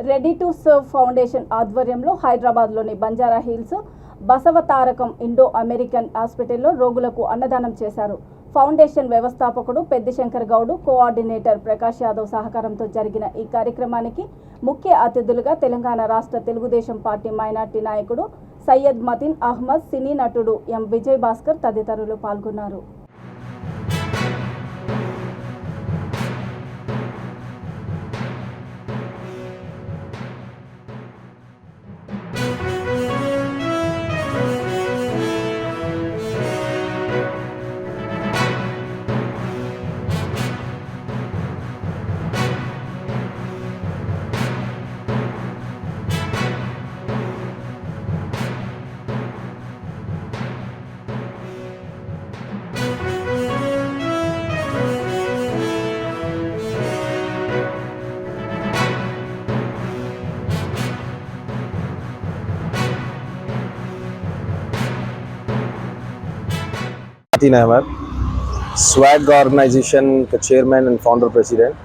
Ready to serve foundation ఆధ్వర్యంలో హైదరాబాద్లోని Banjara hills Basavatarakam Indo American హాస్పిటల్లో రోగులకు అన్నదానం చేశారు. ఫౌండేషన్ వ్యవస్థాపకుడు పెద్దిశంకర్ గౌడ్, కోఆర్డినేటర్ ప్రకాష్ యాదవ్ సహకారంతో జరిగిన ఈ కార్యక్రమానికి ముఖ్య అతిథులుగా తెలంగాణ రాష్ట్ర తెలుగుదేశం పార్టీ మైనార్టీ నాయకుడు సయ్యద్ మతిన్ అహ్మద్, సినీ నటుడు ఎం విజయ్ భాస్కర్ తదితరులు పాల్గొన్నారు. मतीन अहमद, स्वैग ऑर्गेनाइजेशन का चेयरमैन एंड फाउंडर प्रेसिडेंट।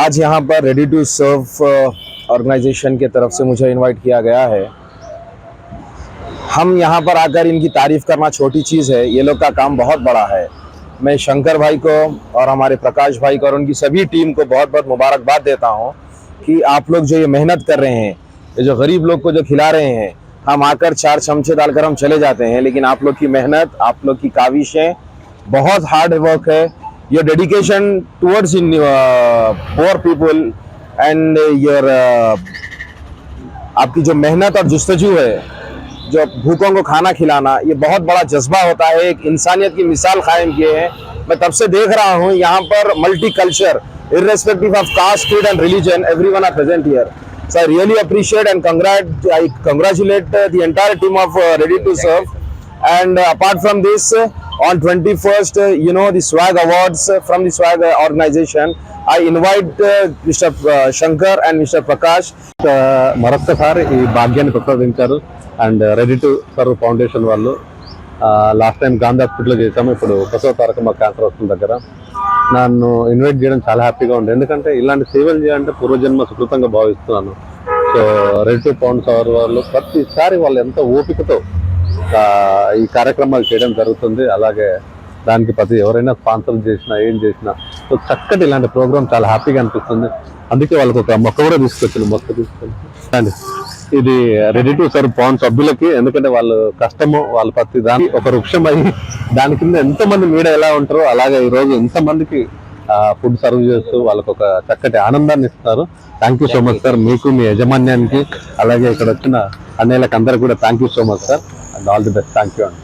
आज यहाँ पर रेडी टू सर्व ऑर्गेनाइजेशन के तरफ से मुझे इनवाइट किया गया है। हम यहाँ पर आकर इनकी तारीफ करना छोटी चीज़ है, ये लोग का काम बहुत बड़ा है। मैं शंकर भाई को और हमारे प्रकाश भाई को और उनकी सभी टीम को बहुत बहुत मुबारकबाद देता हूँ कि आप लोग जो ये मेहनत कर रहे हैं, ये जो गरीब लोग को जो खिला रहे हैं, हम आकर 4 चमचे डालकर हम चले जाते हैं, लेकिन आप लोग की मेहनत, आप लोग की काविशें, बहुत हार्ड वर्क है। Your dedication towards in poor people and your आपकी जो मेहनत और जुस्तजू है, जो भूखों को खाना खिलाना, ये बहुत बड़ा जज्बा होता है। एक इंसानियत की मिसाल कायम किए हैं। मैं तब से देख रहा हूँ यहाँ पर multi culture, irrespective of caste, creed and religion, everyone are present here. So I really appreciate and congratulate the entire team of Ready to Serve. And apart from this, on 21st, the Swag Awards from the Swag organization, I invite Mr. Shankar and Mr. Prakash. మరొక్కసారి ఈ భాగ్యాన్ని ప్రసాదించారు and ready to serve foundation వాళ్ళు. Last time Gandhi హాస్పిటల్లో చేసాము, ఇప్పుడు Basavatarakam cancer వస్తున్న దగ్గర నన్ను ఇన్వైట్ చేయడం చాలా హ్యాపీగా ఉంది. ఎందుకంటే ఇలాంటి సేవలు చేయాలంటే పూర్వజన్మ సుకృతంగా భావిస్తున్నాను. సో రెడీ టు పౌండ్ సవర్ వాళ్ళు ప్రతిసారి వాళ్ళు ఎంతో ఓపికతో ఈ కార్యక్రమాలు చేయడం జరుగుతుంది. అలాగే దానికి ప్రతి ఎవరైనా స్పాన్సర్ చేసినా ఏం చేసినా సో చక్కటి ఇలాంటి ప్రోగ్రామ్ చాలా హ్యాపీగా అనిపిస్తుంది. అందుకే వాళ్ళకి ఒక మొక్క కూడా తీసుకొచ్చింది. మొక్క తీసుకొచ్చి ఇది రెడీ టు సర్వ్ పౌండ్ సభ్యులకి, ఎందుకంటే వాళ్ళు కష్టము, వాళ్ళ ప్రతి దానికి ఒక వృక్షం అయ్యి దాని కింద ఎంతమంది మీడ ఎలా ఉంటారో అలాగే ఈరోజు ఎంతమందికి ఫుడ్ సర్వ్ చేస్తూ వాళ్ళకి ఒక చక్కటి ఆనందాన్ని ఇస్తారు. Thank you so much sir, మీకు మీ యజమాన్యానికి అలాగే ఇక్కడ వచ్చిన అన్నయ్యలకు అందరూ కూడా thank you so much sir and all the best. Thank you అండి.